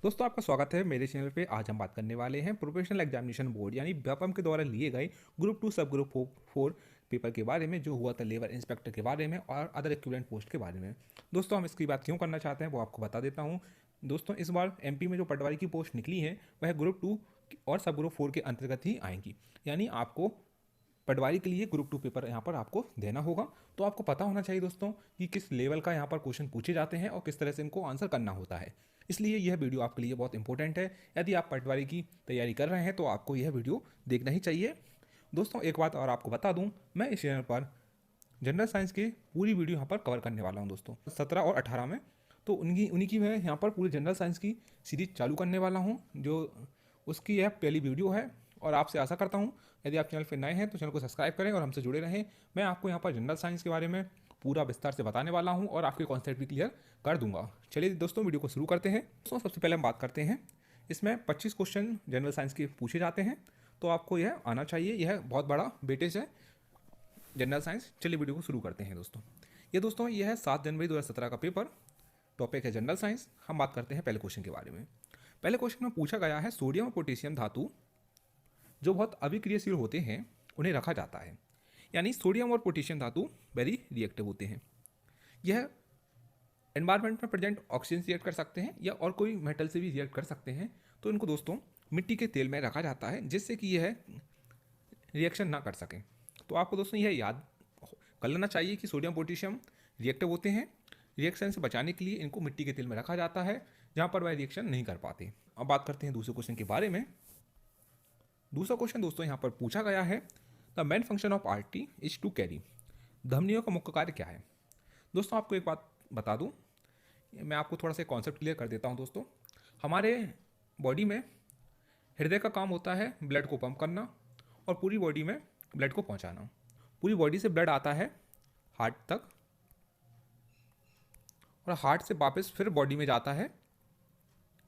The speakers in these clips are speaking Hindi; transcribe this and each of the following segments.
दोस्तों आपका स्वागत है मेरे चैनल पे। आज हम बात करने वाले हैं प्रोफेशनल एग्जामिनेशन बोर्ड यानी व्यापम के द्वारा लिए गए ग्रुप 2 सब ग्रुप 4 पेपर के बारे में जो हुआ था लेबर इंस्पेक्टर के बारे में और अदर इक्विवेलेंट पोस्ट के बारे में। दोस्तों हम इसकी बात क्यों करना चाहते हैं वो आपको बता देता हूँ। दोस्तों इस बार एमपी में जो पटवारी की पोस्ट निकली है वह ग्रुप 2 और सब ग्रुप 4 के अंतर्गत ही आएंगी, यानी आपको पटवारी के लिए ग्रुप 2 पेपर यहाँ पर आपको देना होगा। तो आपको पता होना चाहिए दोस्तों कि किस लेवल का यहाँ पर क्वेश्चन पूछे जाते हैं और किस तरह से इनको आंसर करना होता है। इसलिए यह वीडियो आपके लिए बहुत इंपॉर्टेंट है। यदि आप पटवारी की तैयारी कर रहे हैं तो आपको यह वीडियो देखना ही चाहिए। दोस्तों एक बात और आपको बता दूं, मैं इस चैनल पर जनरल साइंस की पूरी वीडियो यहाँ पर कवर करने वाला हूँ दोस्तों, 17 और 18 में। तो उन्हीं की मैं यहाँ पर पूरी जनरल साइंस की सीरीज चालू करने वाला हूँ, जो उसकी यह पहली वीडियो है। और आपसे आशा करता हूँ यदि आप चैनल पर नए हैं तो चैनल को सब्सक्राइब करें और हमसे जुड़े रहें। मैं आपको यहाँ पर जनरल साइंस के बारे में पूरा विस्तार से बताने वाला हूँ और आपके कॉन्सेप्ट भी क्लियर कर दूंगा। चलिए दोस्तों वीडियो को शुरू करते हैं। दोस्तों सबसे पहले हम बात करते हैं, इसमें 25 क्वेश्चन जनरल साइंस के पूछे जाते हैं, तो आपको यह आना चाहिए। यह बहुत बड़ा वेटेज है जनरल साइंस। चलिए वीडियो को शुरू करते हैं दोस्तों यह है 7 जनवरी 2017 का पेपर। टॉपिक है जनरल साइंस। हम बात करते हैं पहले क्वेश्चन के बारे में। पहले क्वेश्चन में पूछा गया है सोडियम और पोटेशियम धातु जो बहुत अभिक्रियाशील होते हैं उन्हें रखा जाता है, यानी सोडियम और पोटेशियम धातु वेरी रिएक्टिव होते हैं। यह एनवायरनमेंट में प्रेजेंट ऑक्सीजन से रिएक्ट कर सकते हैं या और कोई मेटल से भी रिएक्ट कर सकते हैं। तो इनको दोस्तों मिट्टी के तेल में रखा जाता है जिससे कि यह रिएक्शन ना कर सकें। तो आपको दोस्तों यह याद कर लेना चाहिए कि सोडियम पोटेशियम रिएक्टिव होते हैं। रिएक्शन से बचाने के लिए इनको मिट्टी के तेल में रखा जाता है जहाँ पर वह रिएक्शन नहीं कर पाते। अब बात करते हैं दूसरे क्वेश्चन के बारे में। दूसरा क्वेश्चन दोस्तों यहाँ पर पूछा गया है the main function of artery is to carry. धमनियों का मुख्य कार्य क्या है। दोस्तों आपको एक बात बता दूं, मैं आपको थोड़ा सा कॉन्सेप्ट क्लियर कर देता हूं। दोस्तों हमारे बॉडी में हृदय का काम होता है ब्लड को पंप करना और पूरी बॉडी में ब्लड को पहुंचाना। पूरी बॉडी से ब्लड आता है हार्ट तक और हार्ट से वापस फिर बॉडी में जाता है।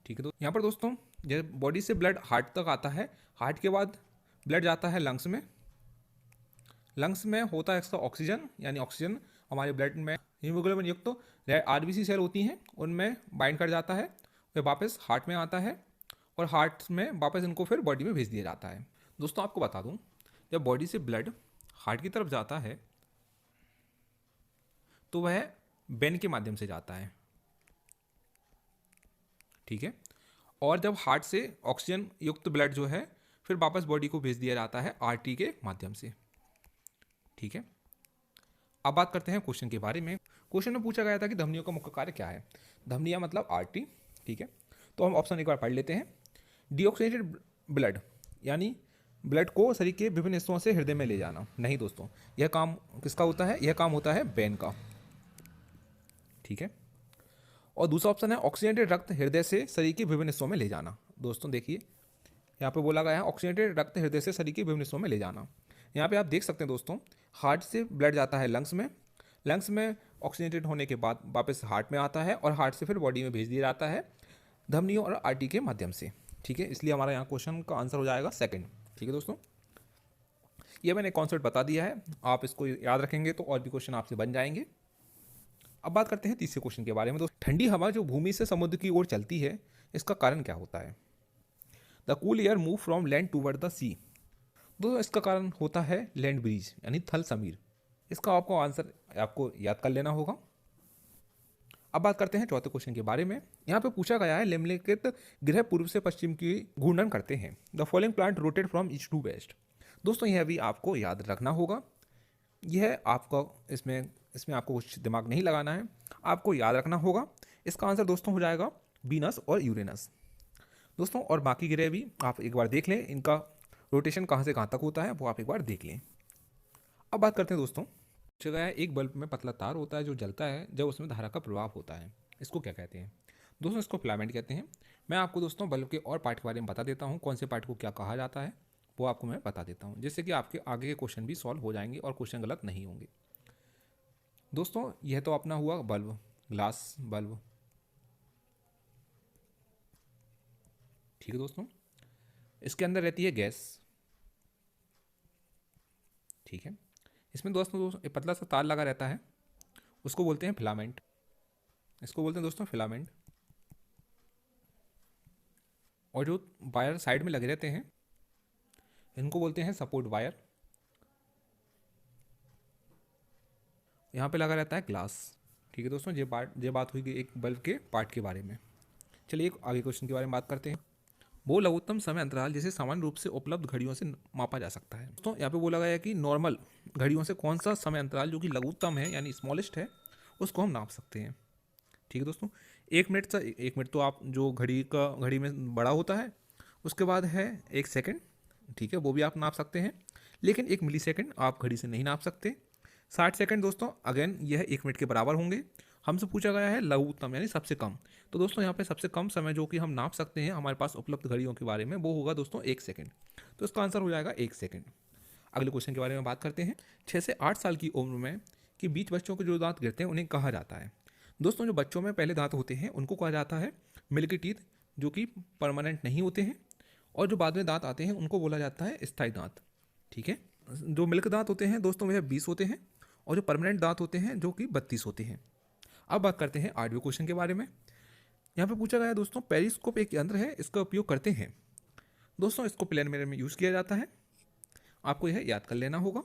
ठीक है, तो यहाँ पर दोस्तों जब बॉडी से ब्लड हार्ट तक आता है, हार्ट के बाद ब्लड जाता है लंग्स में। लंग्स में होता है इसका ऑक्सीजन, यानी ऑक्सीजन हमारे ब्लड में हीमोग्लोबिन युक्त तो आरबीसी सेल होती हैं उनमें बाइंड कर जाता है, फिर वापस हार्ट में आता है और हार्ट में वापस इनको फिर बॉडी में भेज दिया जाता है। दोस्तों आपको बता दूं, जब बॉडी से ब्लड हार्ट की तरफ जाता है तो वह वेन के माध्यम से जाता है। ठीक है, और जब हार्ट से ऑक्सीजन युक्त ब्लड जो है फिर वापस बॉडी को भेज दिया जाता है आर्टरी के माध्यम से। ठीक है, अब बात करते हैं क्वेश्चन के बारे में। क्वेश्चन में पूछा गया था कि धमनियों का मुख्य कार्य क्या है। धमनियां मतलब आर्टरी। ठीक है, तो हम ऑप्शन एक बार पढ़ लेते हैं। डीऑक्सीनेटेड ब्लड यानी ब्लड को शरीर के विभिन्न हिस्सों से हृदय में ले जाना। नहीं दोस्तों, यह काम किसका होता है, यह काम होता है वेन का। ठीक है, और दूसरा ऑप्शन है ऑक्सीजनेटेड रक्त हृदय से शरीर के विभिन्न हिस्सों में ले जाना। दोस्तों देखिए यहाँ पे बोला गया है ऑक्सीजनेटेड रक्त हृदय से शरीर के विभिन्न हिस्सों में ले जाना। यहाँ पे आप देख सकते हैं दोस्तों, हार्ट से ब्लड जाता है लंग्स में, लंग्स में ऑक्सीजनेटेड होने के बाद वापस हार्ट में आता है और हार्ट से फिर बॉडी में भेज दिया जाता है धमनियों और आर्टरी के माध्यम से। ठीक है, इसलिए हमारा यहाँ क्वेश्चन का आंसर हो जाएगा सेकंड। ठीक है दोस्तों, ये मैंने कॉन्सेप्ट बता दिया है, आप इसको याद रखेंगे तो और भी क्वेश्चन आपसे बन जाएंगे। अब बात करते हैं तीसरे क्वेश्चन के बारे में। दोस्तों ठंडी हवा जो भूमि से समुद्र की ओर चलती है इसका कारण क्या होता है। The cool air move from land toward the sea. दोस्तों इसका कारण होता है लैंड ब्रीज यानी थल समीर। इसका आपको आंसर आपको याद कर लेना होगा। अब बात करते हैं चौथे क्वेश्चन के बारे में। यहाँ पे पूछा गया है निम्नलिखित ग्रह पूर्व से पश्चिम की घूर्णन करते हैं। The following plant rotate from east to west. दोस्तों यह भी आपको याद रखना होगा। यह आपका इसमें आपको कुछ दिमाग नहीं लगाना है, आपको याद रखना होगा। इसका आंसर दोस्तों हो जाएगा वीनस और यूरेनस। दोस्तों और बाकी ग्रह भी आप एक बार देख लें, इनका रोटेशन कहाँ से कहाँ तक होता है वो आप एक बार देख लें। अब बात करते हैं दोस्तों, जगह है एक बल्ब में पतला तार होता है जो जलता है जब उसमें धारा का प्रभाव होता है, इसको क्या कहते हैं। दोस्तों इसको फिलामेंट कहते हैं। मैं आपको दोस्तों बल्ब के और पार्ट के बारे में बता देता हूँ, कौन से पार्ट को क्या कहा जाता है वो आपको मैं बता देता हूँ, जिससे कि आपके आगे के क्वेश्चन भी सॉल्व हो जाएंगे और क्वेश्चन गलत नहीं होंगे। दोस्तों यह तो अपना हुआ बल्ब, ग्लास बल्ब। ठीक है दोस्तों, इसके अंदर रहती है गैस। ठीक है, इसमें दोस्तों एक पतला सा तार लगा रहता है, उसको बोलते हैं फिलामेंट। इसको बोलते हैं दोस्तों फिलामेंट। और जो वायर साइड में लगे रहते हैं इनको बोलते हैं सपोर्ट वायर। यहाँ पे लगा रहता है ग्लास। ठीक है दोस्तों, ये बात हुई कि एक बल्ब के पार्ट के बारे में। चलिए एक आगे क्वेश्चन के बारे में बात करते हैं। वो लघुत्तम समय अंतराल जिसे सामान्य रूप से उपलब्ध घड़ियों से मापा जा सकता है। दोस्तों यहाँ पे बोला गया है कि नॉर्मल घड़ियों से कौन सा समय अंतराल जो कि लघुत्तम है यानी स्मॉलेस्ट है उसको हम नाप सकते हैं। ठीक है दोस्तों, 1 मिनट तो आप जो घड़ी में बड़ा होता है, उसके बाद है 1 सेकंड। ठीक है, वो भी आप नाप सकते हैं, लेकिन 1 मिली सेकंड आप घड़ी से नहीं नाप सकते। 60 सेकंड दोस्तों अगेन यह 1 मिनट के बराबर होंगे। हमसे पूछा गया है लघुत्तम यानी सबसे कम, तो दोस्तों यहाँ पे सबसे कम समय जो कि हम नाप सकते हैं हमारे पास उपलब्ध घड़ियों के बारे में वो होगा दोस्तों 1 सेकंड। तो इसका आंसर हो जाएगा 1 सेकंड। अगले क्वेश्चन के बारे में बात करते हैं। 6 से 8 साल की उम्र में के बीच बच्चों के जो दांत गिरते हैं उन्हें कहा जाता है। दोस्तों जो बच्चों में पहले दांत होते हैं उनको कहा जाता है मिल्की टीथ, जो कि परमानेंट नहीं होते हैं, और जो बाद में दांत आते हैं उनको बोला जाता है स्थायी दांत। ठीक है, जो मिल्क दांत होते हैं दोस्तों वह 20 होते हैं, और जो परमानेंट दांत होते हैं जो कि 32 होते हैं। अब बात करते हैं 8वें क्वेश्चन के बारे में। यहाँ पे पूछा गया है दोस्तों पेरिस्कोप एक यंत्र है, इसका उपयोग करते हैं। दोस्तों इसको प्लेन मिरर में यूज़ किया जाता है, आपको यह याद कर लेना होगा।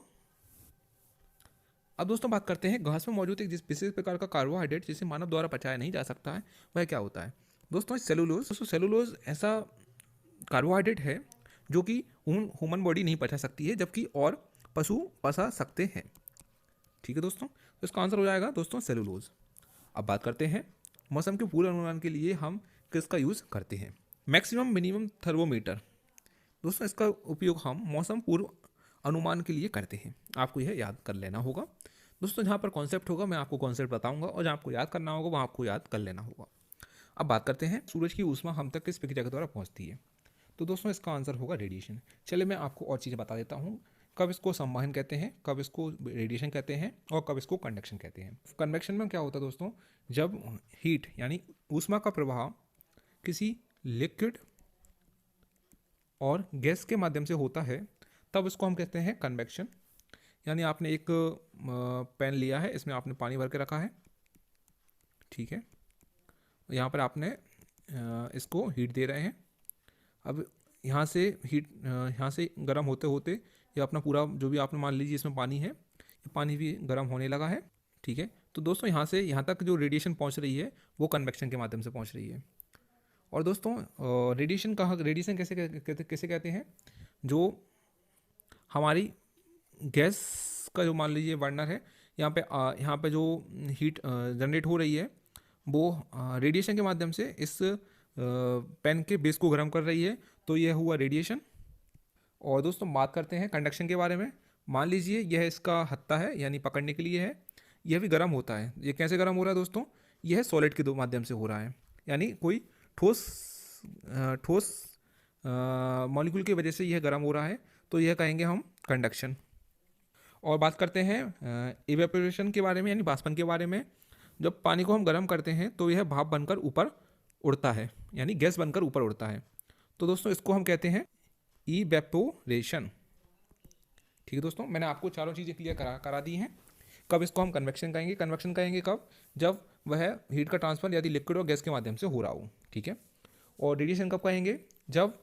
अब दोस्तों बात करते हैं घास में मौजूद एक जिस विशेष प्रकार का कार्बोहाइड्रेट जिसे मानव द्वारा पचाया नहीं जा सकता है वह क्या होता है। दोस्तों सेलुलोज। दोस्तों सेलुलोज ऐसा कार्बोहाइड्रेट है जो कि ह्यूमन बॉडी नहीं पचा सकती है, जबकि और पशु पचा सकते हैं। ठीक है दोस्तों, तो इसका आंसर हो जाएगा दोस्तों सेलुलोज। अब बात करते हैं मौसम के पूर्व अनुमान के लिए हम किसका यूज़ करते हैं। Maximum minimum thermometer. दोस्तों इसका उपयोग हम मौसम पूर्व अनुमान के लिए करते हैं, आपको यह याद कर लेना होगा। दोस्तों जहाँ पर कॉन्सेप्ट होगा मैं आपको कॉन्सेप्ट बताऊंगा, और जहाँ आपको याद करना होगा वहाँ आपको याद कर लेना होगा। अब बात करते हैं सूरज की ऊष्मा हम तक किस प्रक्रिया के द्वारा पहुँचती है। तो दोस्तों इसका आंसर होगा रेडिएशन। चलिए मैं आपको और चीज़ें बता देता हूँ, कब इसको संवहन कहते हैं, कब इसको रेडिएशन कहते हैं, और कब इसको कंडक्शन कहते हैं। कन्वेक्शन में क्या होता है दोस्तों, जब हीट यानी ऊष्मा का प्रवाह किसी लिक्विड और गैस के माध्यम से होता है तब इसको हम कहते हैं कन्वेक्शन। यानी आपने एक पेन लिया है, इसमें आपने पानी भर के रखा है, ठीक है, यहाँ पर आपने इसको हीट दे रहे हैं। अब यहाँ से गर्म होते होते ये अपना पूरा जो भी आपने मान लीजिए इसमें पानी है, ये पानी भी गर्म होने लगा है। ठीक है, तो दोस्तों यहाँ से यहाँ तक जो रेडिएशन पहुँच रही है वो कन्वेक्शन के माध्यम से पहुँच रही है। और दोस्तों रेडिएशन कैसे कहते हैं, जो हमारी गैस का जो मान लीजिए बर्नर है, यहाँ पे जो हीट जनरेट हो रही है वो रेडिएशन के माध्यम से इस पेन के बेस को गर्म कर रही है, तो यह हुआ रेडिएशन। और दोस्तों बात करते हैं कंडक्शन के बारे में। मान लीजिए यह इसका हत्था है यानी पकड़ने के लिए है, यह भी गर्म होता है। ये कैसे गर्म हो रहा है दोस्तों, यह सॉलिड के माध्यम से हो रहा है, यानी कोई ठोस मॉलिक्यूल की वजह से यह गर्म हो रहा है, तो यह कहेंगे हम कंडक्शन। और बात करते हैं इवेपोरेशन के बारे में यानी वाष्पन के बारे में। जब पानी को हम गर्म करते हैं तो यह भाप बनकर ऊपर उड़ता है, यानी गैस बनकर ऊपर उड़ता है, तो दोस्तों इसको हम कहते हैं इवेपोरेशन। ठीक है दोस्तों, मैंने आपको चारों चीज़ें क्लियर करा दी हैं। कब इसको हम कन्वेक्शन कहेंगे कब, जब वह हीट का ट्रांसफर यदि लिक्विड और गैस के माध्यम से हो रहा हो। ठीक है, और रेडिएशन कब कहेंगे, जब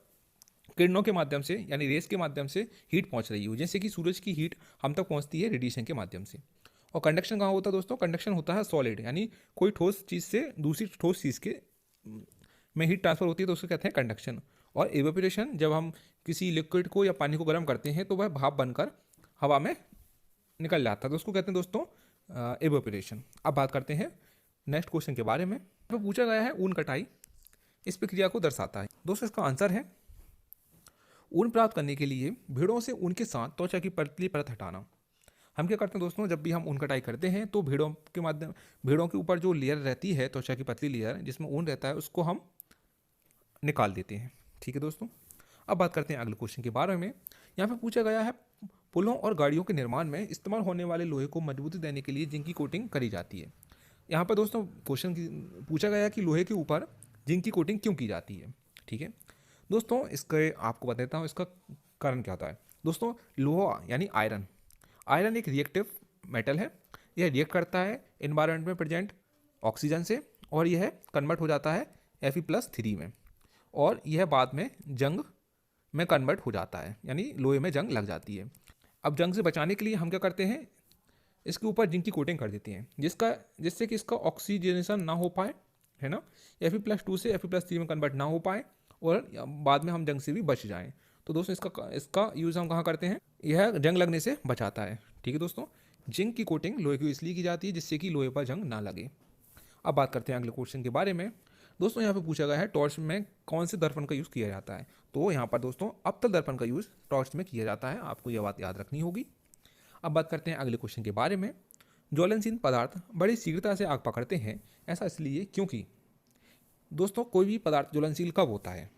किरणों के माध्यम से यानी रेस के माध्यम से हीट पहुंच रही हो, जैसे कि सूरज की हीट हम तक पहुंचती है रेडिएशन के माध्यम से। और कंडक्शन कहाँ होता है दोस्तों, कंडक्शन होता है सॉलिड, यानी कोई ठोस चीज़ से दूसरी ठोस चीज़ के में हीट ट्रांसफर होती है तो उसको कहते हैं कंडक्शन। और इवेपोरेशन, जब हम किसी लिक्विड को या पानी को गर्म करते हैं तो वह भाप बनकर हवा में निकल जाता है, तो उसको कहते हैं दोस्तों इवेपोरेशन। अब बात करते हैं नेक्स्ट क्वेश्चन के बारे में। तो पूछा गया है ऊन कटाई इस प्रक्रिया को दर्शाता है। दोस्तों इसका आंसर है ऊन प्राप्त करने के लिए भेड़ों से ऊन के साथ त्वचा की पतली परत हटाना। हम क्या करते हैं दोस्तों, जब भी हम ऊन कटाई करते हैं तो भेड़ों के ऊपर जो लेयर रहती है, त्वचा की पतली लेयर जिसमें ऊन रहता है, उसको हम निकाल देते हैं। ठीक है दोस्तों, अब बात करते हैं अगले क्वेश्चन के बारे में। यहाँ पे पूछा गया है पुलों और गाड़ियों के निर्माण में इस्तेमाल होने वाले लोहे को मजबूती देने के लिए जिंक की कोटिंग करी जाती है। यहाँ पर दोस्तों क्वेश्चन पूछा गया है कि लोहे के ऊपर जिंक की कोटिंग क्यों की जाती है। ठीक है दोस्तों, इसके आपको बता देता हूँ इसका कारण क्या होता है। दोस्तों लोहा यानी आयरन एक रिएक्टिव मेटल है, यह रिएक्ट करता है एनवायरनमेंट में प्रेजेंट ऑक्सीजन से, और यह कन्वर्ट हो जाता है Fe+3 में। और यह बाद में जंग में कन्वर्ट हो जाता है, यानी लोहे में जंग लग जाती है। अब जंग से बचाने के लिए हम क्या करते हैं, इसके ऊपर जिंक की कोटिंग कर देते हैं, जिससे कि इसका ऑक्सीजनेशन ना हो पाए, है ना, Fe+2 से Fe+3 में कन्वर्ट ना हो पाए और बाद में हम जंग से भी बच जाएं। तो दोस्तों इसका यूज़ हम कहाँ करते हैं, यह जंग लगने से बचाता है। ठीक है दोस्तों, जिंक की कोटिंग लोहे की इसलिए की जाती है जिससे कि लोहे पर जंग ना लगे। अब बात करते हैं अगले क्वेश्चन के बारे में। दोस्तों यहाँ पे पूछा गया है टॉर्च में कौन से दर्पण का यूज़ किया जाता है। तो यहाँ पर दोस्तों अवतल दर्पण का यूज़ टॉर्च में किया जाता है, आपको यह बात याद रखनी होगी। अब बात करते हैं अगले क्वेश्चन के बारे में। ज्वलनशील पदार्थ बड़ी शीघ्रता से आग पकड़ते हैं, ऐसा इसलिए क्योंकि दोस्तों कोई भी पदार्थ ज्वलनशील कब होता है,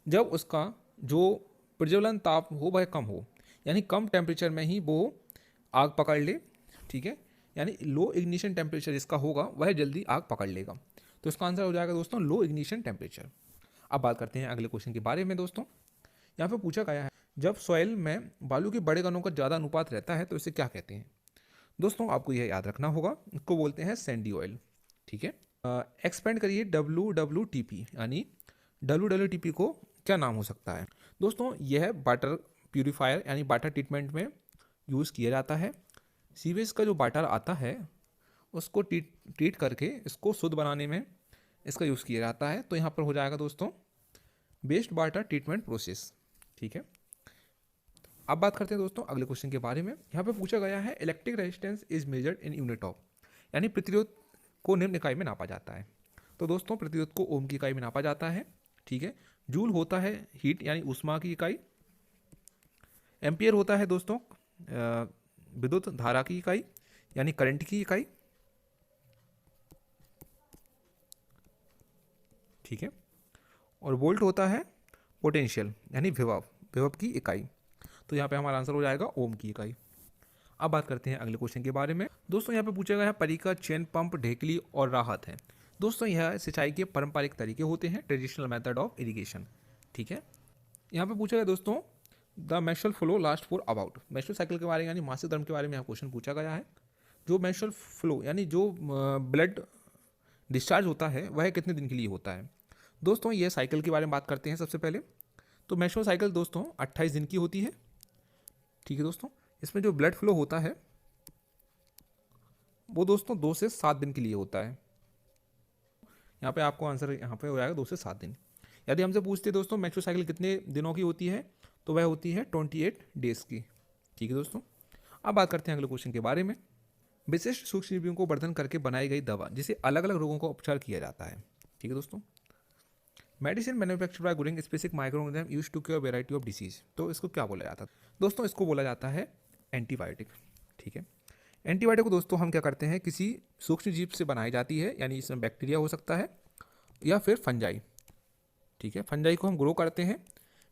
जब उसका जो प्रज्वलन ताप हो वह कम हो, यानी कम टेम्परेचर में ही वो आग पकड़ ले। ठीक है, यानी लो इग्निशन टेम्परेचर जिसका होगा वह जल्दी आग पकड़ लेगा। तो इसका आंसर हो जाएगा दोस्तों लो इग्निशन टेम्परेचर। अब बात करते हैं अगले क्वेश्चन के बारे में। दोस्तों यहाँ पे पूछा गया है जब सॉइल में बालू के बड़े कणों का ज़्यादा अनुपात रहता है तो इसे क्या कहते हैं। दोस्तों आपको यह याद रखना होगा, इसको बोलते हैं सैंडी ऑयल। ठीक है, एक्सपेंड करिए WWTP, यानी WWTP को क्या नाम हो सकता है। दोस्तों यह वाटर प्यूरीफायर यानी वाटर ट्रीटमेंट में यूज़ किया जाता है। सीवेज का जो वाटर आता है उसको ट्रीट करके इसको शुद्ध बनाने में इसका यूज़ किया जाता है। तो यहाँ पर हो जाएगा दोस्तों वेस्ट वाटर ट्रीटमेंट प्रोसेस। ठीक है, अब बात करते हैं दोस्तों अगले क्वेश्चन के बारे में। यहाँ पे पूछा गया है electric resistance is measured in unit of, यानी प्रतिरोध को निम्न इकाई में नापा जाता है। तो दोस्तों प्रतिरोध को ओम की इकाई में नापा जाता है। ठीक है, जूल होता है हीट यानी ऊष्मा की इकाई, एम्पियर होता है दोस्तों विद्युत धारा की इकाई यानी करंट की इकाई। ठीक है, और वोल्ट होता है पोटेंशियल यानी विभव की इकाई। तो यहाँ पे हमारा आंसर हो जाएगा ओम की इकाई। अब बात करते हैं अगले क्वेश्चन के बारे में। दोस्तों यहाँ पे पूछा गया है परिकर, चेन पंप, ढेकली और राहत है। दोस्तों यह सिंचाई के पारंपरिक तरीके होते हैं, ट्रेडिशनल मेथड ऑफ इरिगेशन। ठीक है, यहाँ पे पूछा गया दोस्तों the menstrual flow last for about, menstrual cycle के बारे में यानी मासिक धर्म के बारे में यहाँ क्वेश्चन पूछा गया है। जो मेंस्ट्रुअल फ्लो यानी जो ब्लड डिस्चार्ज होता है वह कितने दिन के लिए होता है। दोस्तों ये साइकिल के बारे में बात करते हैं सबसे पहले। तो मेंस्ट्रुअल साइकिल दोस्तों 28 दिन की होती है। ठीक है दोस्तों, इसमें जो ब्लड फ्लो होता है वो दोस्तों 2 से 7 दिन के लिए होता है। यहाँ पे आपको आंसर यहाँ पे हो जाएगा 2 से 7 दिन। यदि हमसे पूछते हैं दोस्तों मेंस्ट्रुअल साइकिल कितने दिनों की होती है, तो वह होती है 28 डेज की। ठीक है दोस्तों, अब बात करते हैं अगले क्वेश्चन के बारे में। विशिष्ट सूक्ष्मजीवियों को वर्धन करके बनाई गई दवा जिसे अलग अलग रोगों का उपचार किया जाता है। ठीक है दोस्तों, medicine manufactured by growing specific microorganism used to cure variety of disease. तो इसको क्या बोला जाता है दोस्तों, इसको बोला जाता है एंटीबायोटिक। ठीक है, एंटीबायोटिक को दोस्तों हम क्या करते हैं किसी सूक्ष्म जीव से बनाई जाती है, यानी इसमें बैक्टीरिया हो सकता है या फिर फंजाई। ठीक है, फंजाई को हम ग्रो करते हैं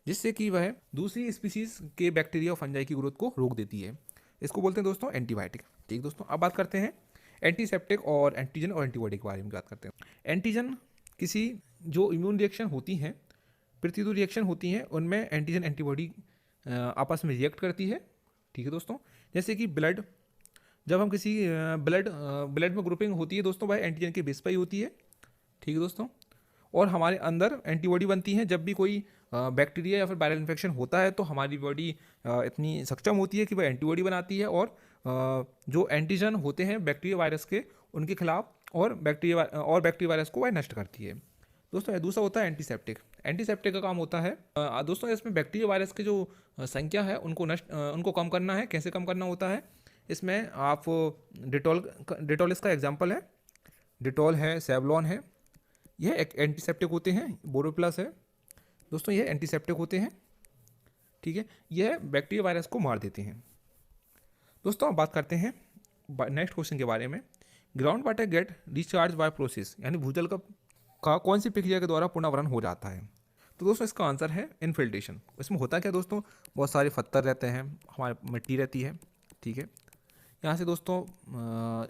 जिससे कि वह दूसरी स्पीसीज के बैक्टीरिया और फंजाई की ग्रोथ को रोक देती है। इसको बोलते हैं दोस्तों एंटीबायोटिक। ठीक दोस्तों, अब बात करते हैं एंटीसेप्टिक और एंटीजन और एंटीबॉडी के बारे में बात करते हैं। एंटीजन किसी जो इम्यून रिएक्शन होती हैं, प्रतिरोध रिएक्शन होती हैं, उनमें एंटीजन एंटीबॉडी आपस में रिएक्ट करती है। ठीक है दोस्तों, जैसे कि ब्लड, जब हम किसी ब्लड में ग्रुपिंग होती है दोस्तों वह एंटीजन के बेस पर ही होती है। ठीक है दोस्तों, और हमारे अंदर एंटीबॉडी बनती है जब भी कोई बैक्टीरिया या फिर वायरल इन्फेक्शन होता है, तो हमारी बॉडी इतनी सक्षम होती है कि वह एंटीबॉडी बनाती है और जो एंटीजन होते हैं बैक्टीरिया वायरस के उनके खिलाफ और बैक्टीरिया वायरस को वह नष्ट करती है। दोस्तों दूसरा होता है एंटीसेप्टिक। एंटीसेप्टिक का काम होता है दोस्तों इसमें बैक्टीरिया वायरस की जो संख्या है उनको कम करना है। कैसे कम करना होता है, इसमें आप डिटॉल इसका एग्जाम्पल है, डिटॉल है, सेवलॉन है, यह एक एंटीसेप्टिक होते हैं। बोरोप्लस है दोस्तों, यह एंटीसेप्टिक होते हैं। ठीक है, यह बैक्टीरिया वायरस को मार देते हैं। दोस्तों अब बात करते हैं नेक्स्ट क्वेश्चन के बारे में। Ground water get discharge by process, यानी भूजल का कौन सी प्रक्रिया के द्वारा पुनर्भरण हो जाता है। तो दोस्तों इसका आंसर है इनफिल्ट्रेशन। इसमें होता क्या दोस्तों, बहुत सारे पत्थर रहते हैं, हमारे मिट्टी रहती है। ठीक है, यहाँ से दोस्तों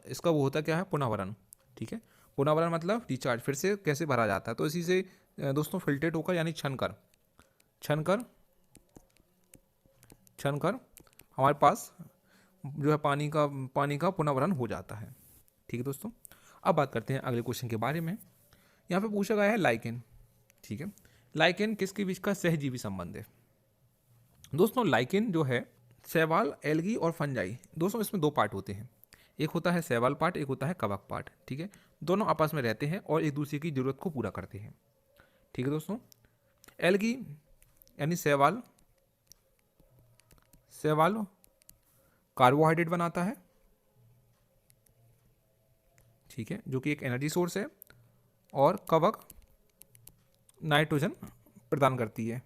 इसका वो होता क्या है, पुनर्भरण। ठीक है, पुनर्भरण मतलब डिस्चार्ज, फिर से कैसे भरा जाता है। तो इसी से दोस्तों फिल्ट्रेट होकर यानी छन कर हमारे पास जो है पानी का पुनर्भरण हो जाता है। ठीक है दोस्तों, अब बात करते हैं अगले क्वेश्चन के बारे में। यहाँ पे पूछा गया है लाइकेन। ठीक है। लाइकेन किसके बीच का सहजीवी संबंध है? दोस्तों लाइकेन जो है शैवाल, एल्गी और फंजाई, दोस्तों इसमें दो पार्ट होते हैं। एक होता है शैवाल पार्ट, एक होता है कवक पार्ट। ठीक है, दोनों आपस में रहते हैं और एक दूसरे की जरूरत को पूरा करते हैं। ठीक है दोस्तों, एल्गी यानी शैवाल, शैवाल कार्बोहाइड्रेट बनाता है, ठीक है, जो कि एक एनर्जी सोर्स है, और कवक नाइट्रोजन प्रदान करती है।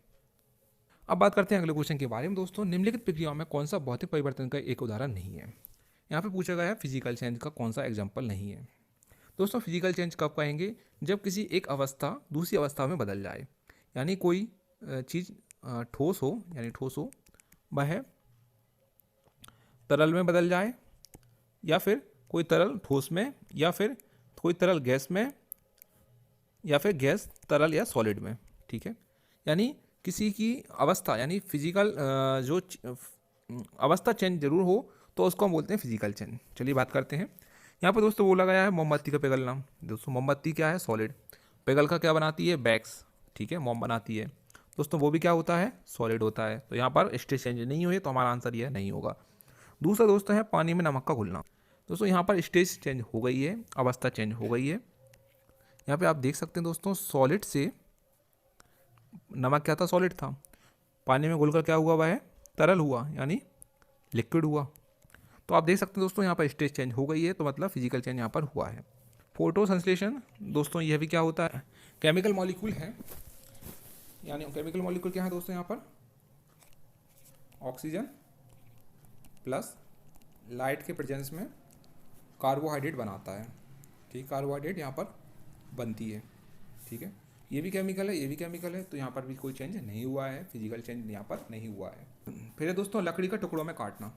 अब बात करते हैं अगले क्वेश्चन के बारे में। दोस्तों निम्नलिखित प्रक्रियाओं में कौन सा भौतिक परिवर्तन का एक उदाहरण नहीं है? यहाँ पे पूछा गया है फिजिकल चेंज का कौन सा एग्जाम्पल नहीं है। दोस्तों फिजिकल चेंज कब कहेंगे? जब किसी एक अवस्था दूसरी अवस्था में बदल जाए, यानी कोई चीज़ ठोस हो, यानी ठोस हो, वह तरल में बदल जाए, या फिर कोई तरल ठोस में, या फिर कोई तरल गैस में, या फिर गैस तरल या सॉलिड में। ठीक है, यानी किसी की अवस्था यानी फिजिकल जो अवस्था चेंज जरूर हो तो उसको हम बोलते हैं फिजिकल चेंज। चलिए बात करते हैं। यहाँ पर दोस्तों बोला गया है मोमबत्ती का पिघलना। दोस्तों मोमबत्ती क्या है? सॉलिड। पिघल का क्या बनाती है? वैक्स। ठीक है, मोम बनाती है। दोस्तों वो भी क्या होता है? सॉलिड होता है। तो यहाँ पर स्टेज चेंज नहीं हुई तो हमारा आंसर यह नहीं होगा। दूसरा दोस्तों है पानी में नमक का घुलना। दोस्तों यहाँ पर स्टेज चेंज हो गई है, अवस्था चेंज हो गई है। यहाँ पे आप देख सकते हैं दोस्तों, सॉलिड से नमक क्या था? सॉलिड था। पानी में घुलकर क्या हुआ? वह तरल हुआ, यानी लिक्विड हुआ। तो आप देख सकते हैं दोस्तों यहाँ पर स्टेज चेंज हो गई है, तो मतलब फिजिकल चेंज यहाँ पर हुआ है। फोटो संश्लेषण, दोस्तों यह भी क्या होता है? केमिकल मॉलिक्यूल है, यानी केमिकल मॉलिक्यूल क्या है दोस्तों? यहाँ पर ऑक्सीजन प्लस लाइट के प्रेजेंस में कार्बोहाइड्रेट बनाता है। ठीक, कार्बोहाइड्रेट यहाँ पर बनती है। ठीक है, ये भी केमिकल है, ये भी केमिकल है, तो यहाँ पर भी कोई चेंज नहीं हुआ है, फिजिकल चेंज यहाँ पर नहीं हुआ है। फिर है दोस्तों लकड़ी का टुकड़ों में काटना।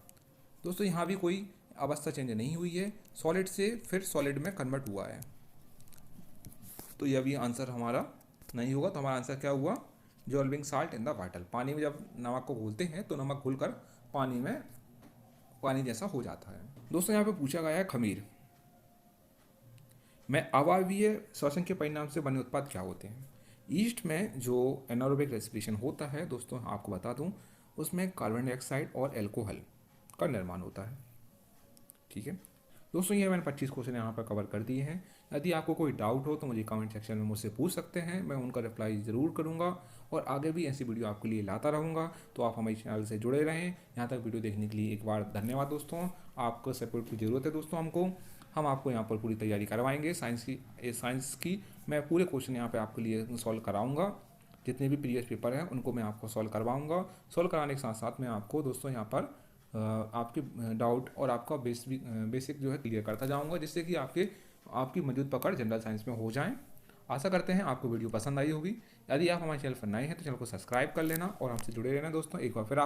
दोस्तों यहाँ भी कोई अवस्था चेंज नहीं हुई है, सॉलिड से फिर सॉलिड में कन्वर्ट हुआ है, तो यह भी आंसर हमारा नहीं होगा। तो हमारा आंसर क्या हुआ? Dissolving salt in the water. पानी में जब नमक को घोलते हैं तो नमक घुलकर पानी में पानी जैसा हो जाता है। दोस्तों यहाँ पे पूछा गया है खमीर में अवायवीय श्वसन के परिणाम से बने उत्पाद क्या होते हैं? ईस्ट में जो एनारोबिक रेस्पिरेशन होता है दोस्तों, आपको बता दूं, उसमें कार्बन डाइऑक्साइड और एल्कोहल का निर्माण होता है। ठीक है दोस्तों, ये मैंने 25 क्वेश्चन यहाँ पर कवर कर दिए हैं। यदि आपको कोई डाउट हो तो मुझे कमेंट सेक्शन में मुझसे पूछ सकते हैं, मैं उनका रिप्लाई ज़रूर करूँगा और आगे भी ऐसी वीडियो आपके लिए लाता रहूँगा। तो आप हमारे चैनल से जुड़े रहें। यहाँ तक वीडियो देखने के लिए एक बार धन्यवाद दोस्तों। आपको सपोर्ट की ज़रूरत है दोस्तों हमको। हम आपको यहाँ पर पूरी तैयारी करवाएंगे साइंस की मैं पूरे क्वेश्चन यहाँ पे आपके लिए सॉल्व कराऊंगा। जितने भी प्रीवियस पेपर हैं उनको मैं आपको सॉल्व करवाऊंगा। सॉल्व कराने के साथ साथ मैं आपको दोस्तों यहाँ पर आपके डाउट और आपका बेसिक जो है क्लियर करता जाऊँगा, जिससे कि आपकी मौजूद पकड़ जनरल साइंस में हो जाए। आशा करते हैं आपको वीडियो पसंद आई होगी। यदि आप हमारे चैनल पर नए हैं तो चैनल को सब्सक्राइब कर लेना और हमसे जुड़े रहना दोस्तों। एक बार फिर